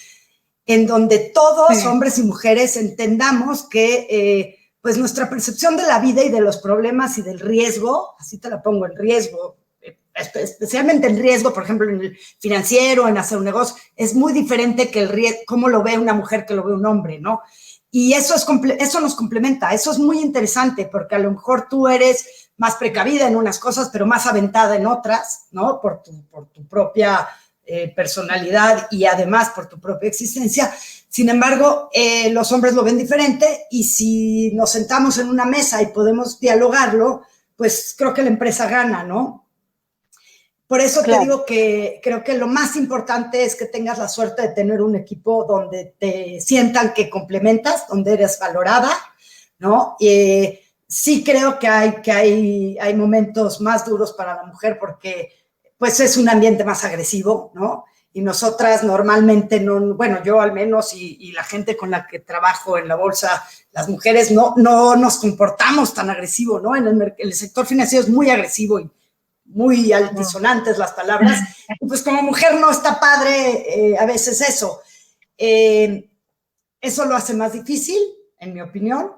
en donde todos, sí, hombres y mujeres, entendamos que pues nuestra percepción de la vida y de los problemas y del riesgo, así te la pongo, en riesgo, especialmente el riesgo, por ejemplo, en el financiero, en hacer un negocio, es muy diferente que el riesgo, cómo lo ve una mujer que lo ve un hombre, ¿no? Y eso nos complementa, eso es muy interesante, porque a lo mejor tú eres más precavida en unas cosas, pero más aventada en otras, ¿no? Por tu propia personalidad y además por tu propia existencia. Sin embargo, los hombres lo ven diferente y si nos sentamos en una mesa y podemos dialogarlo, pues creo que la empresa gana, ¿no? Por eso claro, te digo que creo que lo más importante es que tengas la suerte de tener un equipo donde te sientan que complementas, donde eres valorada, ¿no? Sí creo que hay momentos más duros para la mujer porque pues es un ambiente más agresivo, ¿no? Y nosotras normalmente no, bueno, yo al menos y la gente con la que trabajo en la bolsa, las mujeres no nos comportamos tan agresivo, ¿no? En el sector financiero es muy agresivo y muy altisonantes las palabras, y pues como mujer no está padre a veces eso. Eso lo hace más difícil, en mi opinión,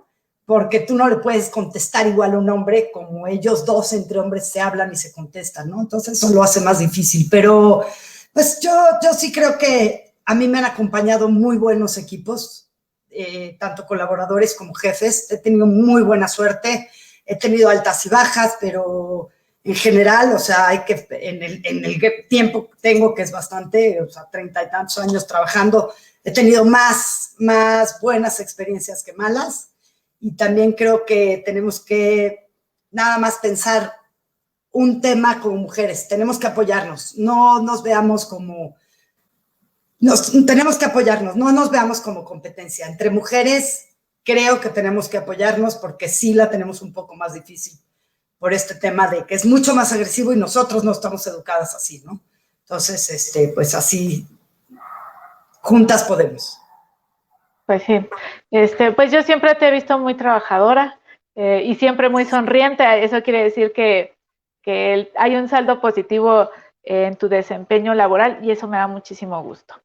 porque tú no le puedes contestar igual a un hombre como ellos dos entre hombres se hablan y se contestan, ¿no? Entonces eso lo hace más difícil, pero pues yo sí creo que a mí me han acompañado muy buenos equipos, tanto colaboradores como jefes, he tenido muy buena suerte, he tenido altas y bajas, pero en general, o sea, hay que, en el tiempo que tengo, que es bastante, o sea, 30 y tantos años trabajando, he tenido más buenas experiencias que malas, y también creo que tenemos que nada más pensar un tema como mujeres, tenemos que apoyarnos, no nos veamos como, tenemos que apoyarnos, no nos veamos como competencia, entre mujeres creo que tenemos que apoyarnos porque sí la tenemos un poco más difícil por este tema de que es mucho más agresivo y nosotros no estamos educadas así, ¿no? Entonces, pues así, juntas podemos. Pues sí, pues yo siempre te he visto muy trabajadora y siempre muy sonriente, eso quiere decir que hay un saldo positivo en tu desempeño laboral y eso me da muchísimo gusto.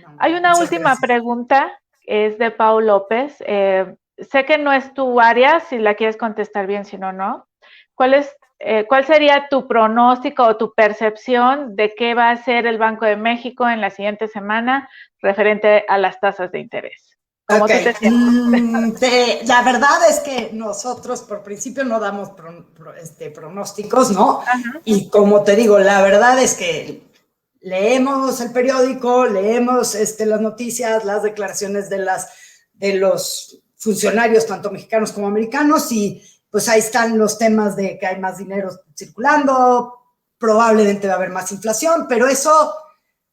No, hay una última pregunta, es de Pau López, sé que no es tu área, si la quieres contestar bien, si no, no. ¿Cuál sería tu pronóstico o tu percepción de qué va a hacer el Banco de México en la siguiente semana referente a las tasas de interés? Okay. La verdad es que nosotros por principio no damos pronósticos, ¿no? Ajá. Y como te digo, la verdad es que leemos el periódico, leemos las noticias, las declaraciones de los funcionarios, tanto mexicanos como americanos, y pues ahí están los temas de que hay más dinero circulando, probablemente va a haber más inflación, pero eso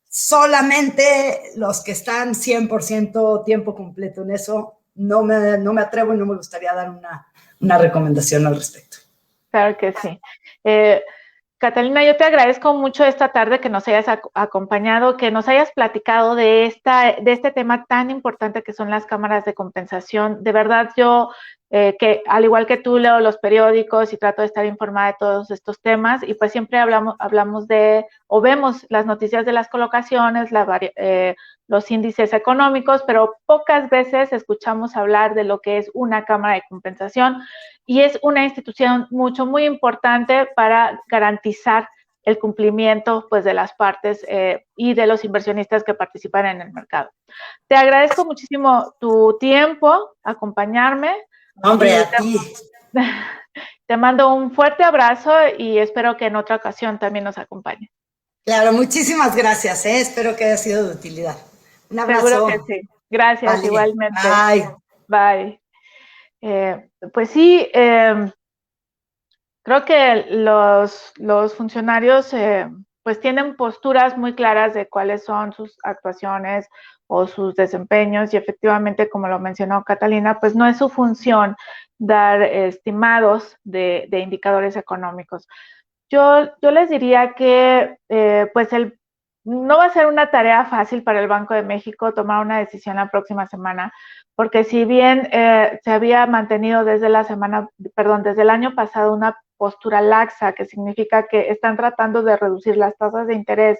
solamente los que están 100% tiempo completo en eso, no me atrevo y no me gustaría dar una recomendación al respecto. Claro que sí. Catalina, yo te agradezco mucho esta tarde que nos hayas acompañado, que nos hayas platicado de este tema tan importante que son las cámaras de compensación. De verdad, yo, que al igual que tú, leo los periódicos y trato de estar informada de todos estos temas, y pues siempre hablamos de, o vemos las noticias de las colocaciones, los índices económicos, pero pocas veces escuchamos hablar de lo que es una cámara de compensación, y es una institución muy importante para garantizar el cumplimiento pues, de las partes y de los inversionistas que participan en el mercado. Te agradezco muchísimo tu tiempo, acompañarme. Hombre, a ti. Te mando un fuerte abrazo y espero que en otra ocasión también nos acompañes. Claro, muchísimas gracias, espero que haya sido de utilidad. Un abrazo. Seguro que sí. Gracias, vale. Igualmente. Bye. Bye. Pues sí, creo que los funcionarios pues tienen posturas muy claras de cuáles son sus actuaciones o sus desempeños, y efectivamente, como lo mencionó Catalina, pues no es su función dar estimados de indicadores económicos. yo les diría que pues no va a ser una tarea fácil para el Banco de México tomar una decisión la próxima semana, porque si bien se había mantenido desde el año pasado una postura laxa, que significa que están tratando de reducir las tasas de interés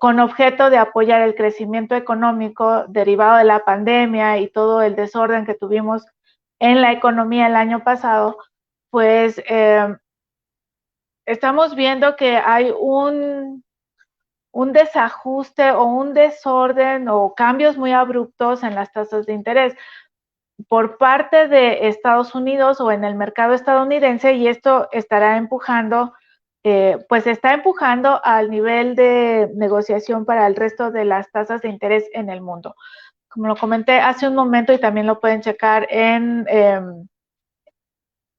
con objeto de apoyar el crecimiento económico derivado de la pandemia y todo el desorden que tuvimos en la economía el año pasado, pues estamos viendo que hay un desajuste o un desorden o cambios muy abruptos en las tasas de interés por parte de Estados Unidos o en el mercado estadounidense, y esto estará empujando, pues está empujando al nivel de negociación para el resto de las tasas de interés en el mundo. Como lo comenté hace un momento y también lo pueden checar en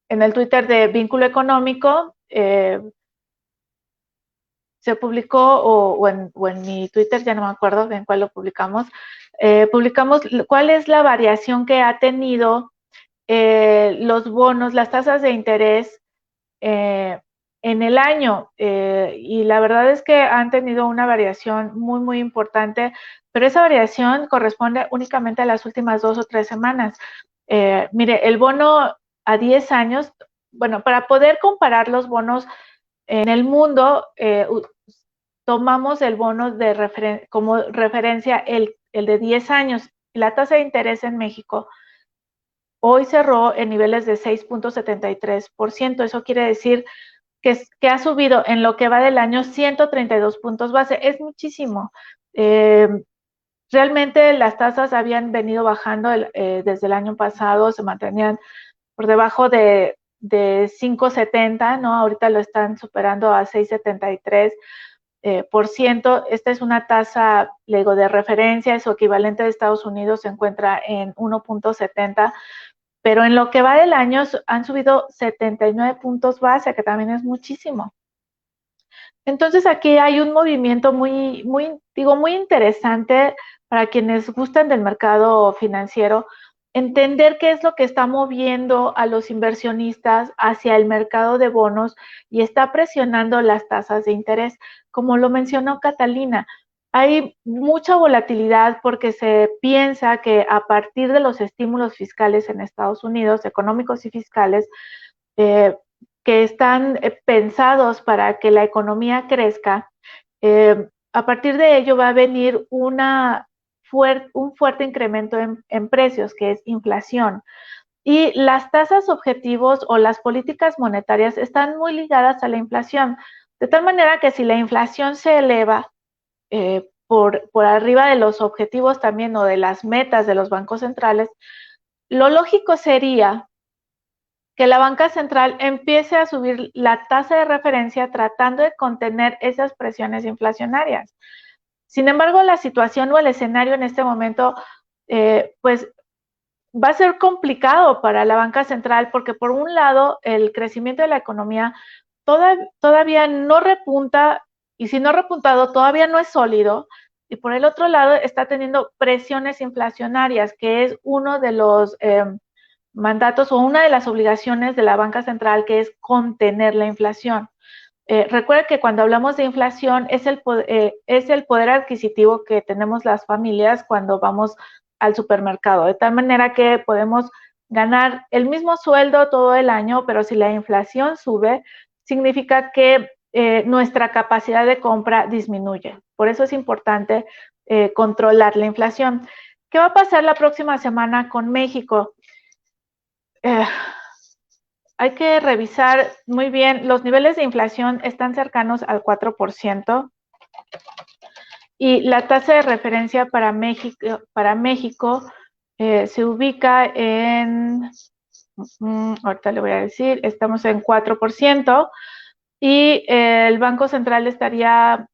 el Twitter de Vínculo Económico, se publicó, o en mi Twitter, ya no me acuerdo en cuál lo publicamos, publicamos cuál es la variación que ha tenido los bonos, las tasas de interés en el año, y la verdad es que han tenido una variación muy, muy importante, pero esa variación corresponde únicamente a las últimas 2 o 3 semanas. Mire, el bono a 10 años, bueno, para poder comparar los bonos en el mundo, tomamos el bono como referencia el de 10 años. La tasa de interés en México hoy cerró en niveles de 6.73%. Eso quiere decir que ha subido en lo que va del año 132 puntos base. Es muchísimo. Realmente las tasas habían venido bajando desde el año pasado, se mantenían por debajo de 5.70, ¿no? Ahorita lo están superando a 6.73%. Esta es una tasa, le digo, de referencia, su equivalente de Estados Unidos se encuentra en 1.70, pero en lo que va del año han subido 79 puntos base, que también es muchísimo. Entonces aquí hay un movimiento muy interesante para quienes gustan del mercado financiero, entender qué es lo que está moviendo a los inversionistas hacia el mercado de bonos y está presionando las tasas de interés. Como lo mencionó Catalina, hay mucha volatilidad porque se piensa que a partir de los estímulos fiscales en Estados Unidos, económicos y fiscales, que están pensados para que la economía crezca, a partir de ello va a venir un fuerte incremento en precios, que es inflación. Y las tasas objetivos o las políticas monetarias están muy ligadas a la inflación, de tal manera que si la inflación se eleva por arriba de los objetivos también o de las metas de los bancos centrales, lo lógico sería que la banca central empiece a subir la tasa de referencia tratando de contener esas presiones inflacionarias. Sin embargo, la situación o el escenario en este momento, pues va a ser complicado para la banca central porque por un lado el crecimiento de la economía todavía no repunta, y si no ha repuntado todavía no es sólido, y por el otro lado está teniendo presiones inflacionarias, que es uno de los mandatos o una de las obligaciones de la banca central, que es contener la inflación. Recuerda que cuando hablamos de inflación es el poder adquisitivo que tenemos las familias cuando vamos al supermercado, de tal manera que podemos ganar el mismo sueldo todo el año, pero si la inflación sube, significa que nuestra capacidad de compra disminuye. Por eso es importante controlar la inflación. ¿Qué va a pasar la próxima semana con México? Hay que revisar muy bien, los niveles de inflación están cercanos al 4%, y la tasa de referencia para México se ubica en, ahorita le voy a decir, estamos en 4%, y el Banco Central estaría,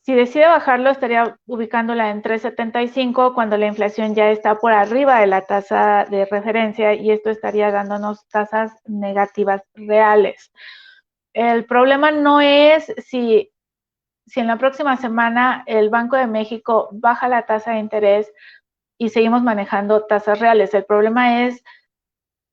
si decide bajarlo, estaría ubicándola en 3.75 cuando la inflación ya está por arriba de la tasa de referencia, y esto estaría dándonos tasas negativas reales. El problema no es si en la próxima semana el Banco de México baja la tasa de interés y seguimos manejando tasas reales. El problema es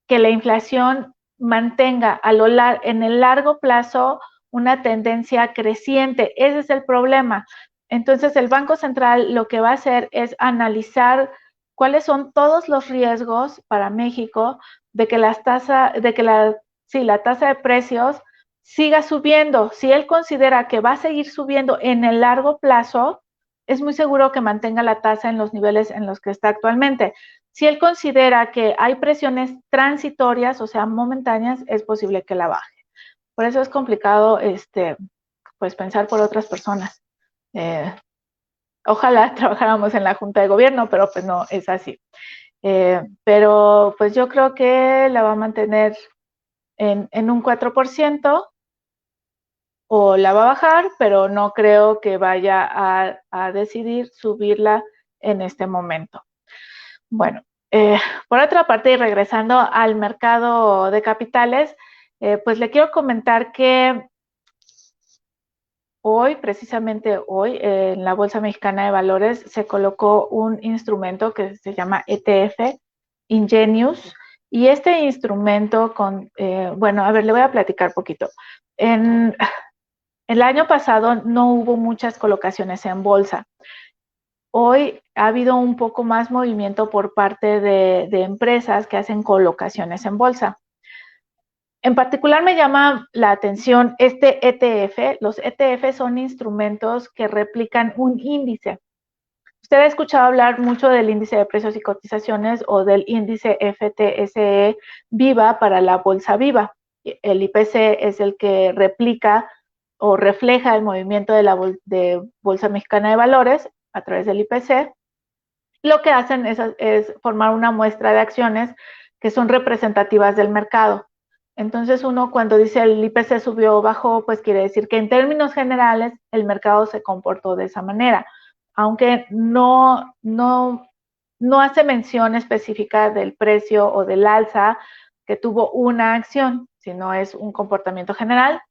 que la inflación mantenga en el largo plazo una tendencia creciente. Ese es el problema. Entonces, el Banco Central lo que va a hacer es analizar cuáles son todos los riesgos para México de que la tasa de precios siga subiendo. Si él considera que va a seguir subiendo en el largo plazo, es muy seguro que mantenga la tasa en los niveles en los que está actualmente. Si él considera que hay presiones transitorias, o sea, momentáneas, es posible que la baje. Por eso es complicado, pues, pensar por otras personas. Ojalá trabajáramos en la Junta de Gobierno, pero pues no es así. Pero pues yo creo que la va a mantener en un 4%, o la va a bajar, pero no creo que vaya a decidir subirla en este momento. Bueno, por otra parte, y regresando al mercado de capitales, pues le quiero comentar que hoy, precisamente hoy, en la Bolsa Mexicana de Valores se colocó un instrumento que se llama ETF Ingenius, y este instrumento bueno, a ver, le voy a platicar poquito. El año pasado no hubo muchas colocaciones en bolsa. Hoy ha habido un poco más movimiento por parte de empresas que hacen colocaciones en bolsa. En particular me llama la atención este ETF. Los ETF son instrumentos que replican un índice. Usted ha escuchado hablar mucho del índice de precios y cotizaciones o del índice FTSE Viva para la bolsa viva. El IPC es el que replica o refleja el movimiento de la Bolsa Mexicana de Valores a través del IPC. Lo que hacen es formar una muestra de acciones que son representativas del mercado. Entonces, uno cuando dice el IPC subió o bajó, pues quiere decir que en términos generales el mercado se comportó de esa manera, aunque no hace mención específica del precio o del alza que tuvo una acción, sino es un comportamiento general.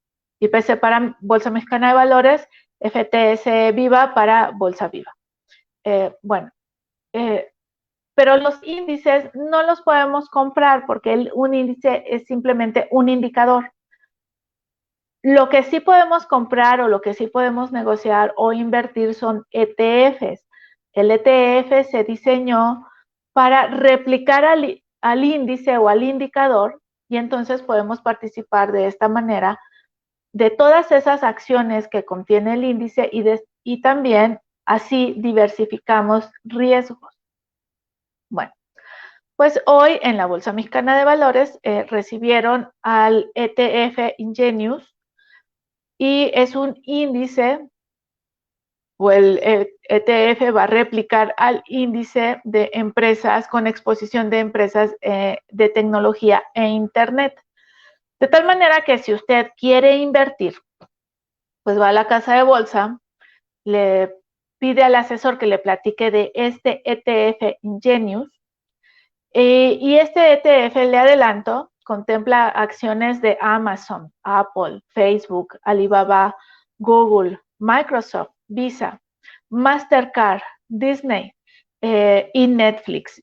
IPC para Bolsa Mexicana de Valores, FTSE Viva para Bolsa Viva. Bueno, pero los índices no los podemos comprar porque un índice es simplemente un indicador. Lo que sí podemos comprar o lo que sí podemos negociar o invertir son ETFs. El ETF se diseñó para replicar al índice o al indicador, y entonces podemos participar de esta manera de todas esas acciones que contiene el índice, y también así diversificamos riesgos. Bueno, pues hoy en la Bolsa Mexicana de Valores recibieron al ETF Ingenius, y es un índice, o el ETF va a replicar al índice de empresas con exposición de empresas de tecnología e Internet. De tal manera que si usted quiere invertir, pues va a la casa de bolsa, le pide al asesor que le platique de este ETF Ingenius, y este ETF, le adelanto, contempla acciones de Amazon, Apple, Facebook, Alibaba, Google, Microsoft, Visa, Mastercard, Disney y Netflix.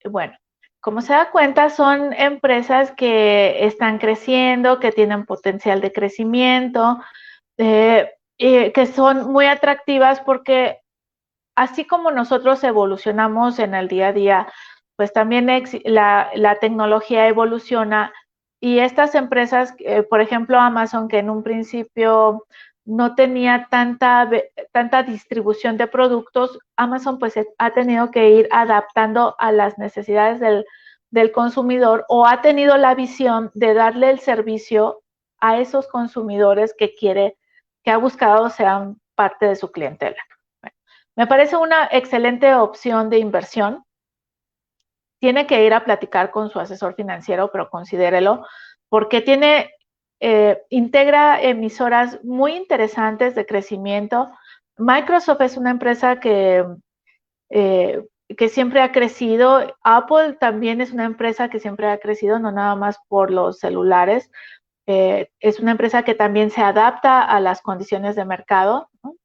Bueno, como se da cuenta, son empresas que están creciendo, que tienen potencial de crecimiento, que son muy atractivas porque así como nosotros evolucionamos en el día a día, pues también la tecnología evoluciona, y estas empresas, por ejemplo Amazon, que en un principio no tenía tanta distribución de productos, Amazon pues ha tenido que ir adaptando a las necesidades del consumidor, o ha tenido la visión de darle el servicio a esos consumidores que ha buscado sean parte de su clientela. Me parece una excelente opción de inversión. Tiene que ir a platicar con su asesor financiero, pero considérelo, porque integra emisoras muy interesantes de crecimiento. Microsoft es una empresa que siempre ha crecido. Apple también es una empresa que siempre ha crecido, no nada más por los celulares. Es una empresa que también se adapta a las condiciones de mercado, ¿no?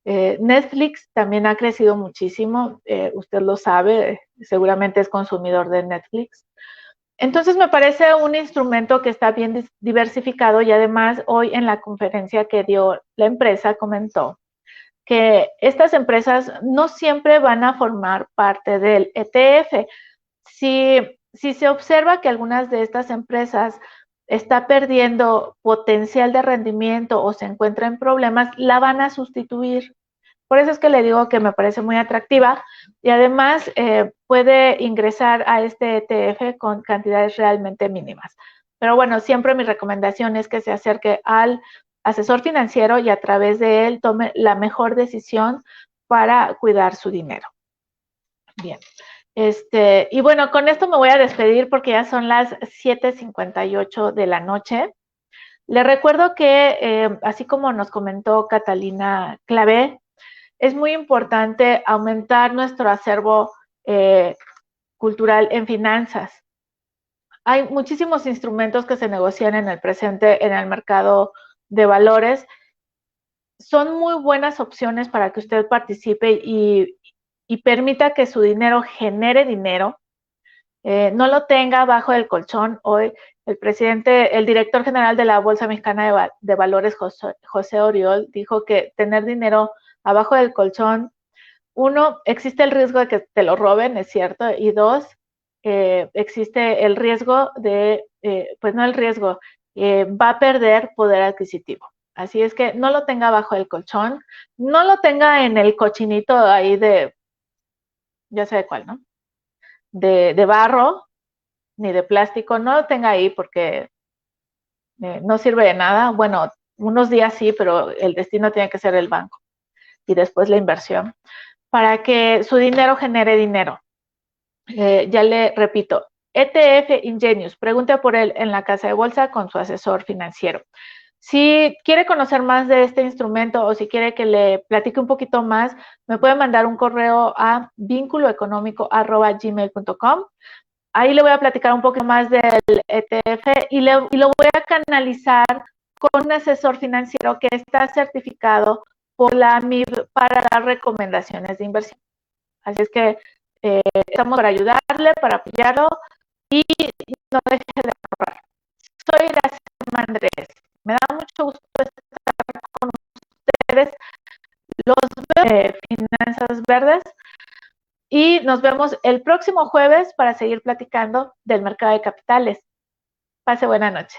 Netflix también ha crecido muchísimo, usted lo sabe, seguramente es consumidor de Netflix. Entonces me parece un instrumento que está bien diversificado y además hoy en la conferencia que dio la empresa comentó que estas empresas no siempre van a formar parte del ETF. Si se observa que algunas de estas empresas está perdiendo potencial de rendimiento o se encuentra en problemas, la van a sustituir. Por eso es que le digo que me parece muy atractiva y además puede ingresar a este ETF con cantidades realmente mínimas. Pero bueno, siempre mi recomendación es que se acerque al asesor financiero y a través de él tome la mejor decisión para cuidar su dinero. Bien. Y bueno, con esto me voy a despedir porque ya son las 7:58 de la noche. Le recuerdo que, así como nos comentó Catalina Clavé, es muy importante aumentar nuestro acervo cultural en finanzas. Hay muchísimos instrumentos que se negocian en el presente en el mercado de valores. Son muy buenas opciones para que usted participe y permita que su dinero genere dinero. No lo tenga bajo el colchón. Hoy el director general de la Bolsa Mexicana de Valores, José Oriol, dijo que tener dinero abajo del colchón, uno, existe el riesgo de que te lo roben, es cierto, y dos, existe el riesgo de, pues no el riesgo, va a perder poder adquisitivo. Así es que no lo tenga bajo el colchón, no lo tenga en el cochinito ahí de, ya sé de cuál, ¿no? De barro, ni de plástico, no lo tenga ahí porque no sirve de nada. Bueno, unos días sí, pero el destino tiene que ser el banco y después la inversión para que su dinero genere dinero. Ya le repito, ETF Ingenius, pregunte por él en la casa de bolsa con su asesor financiero. Si quiere conocer más de este instrumento o si quiere que le platique un poquito más, me puede mandar un correo a vinculoeconómico@gmail.com. Ahí le voy a platicar un poco más del ETF y lo voy a canalizar con un asesor financiero que está certificado por la AMIB para dar recomendaciones de inversión. Así es que estamos para ayudarle, para apoyarlo y no deje de ahorrar. Soy Iracema Andrés. Me da mucho gusto estar con ustedes, los Finanzas Verdes, y nos vemos el próximo jueves para seguir platicando del mercado de capitales. Pase buena noche.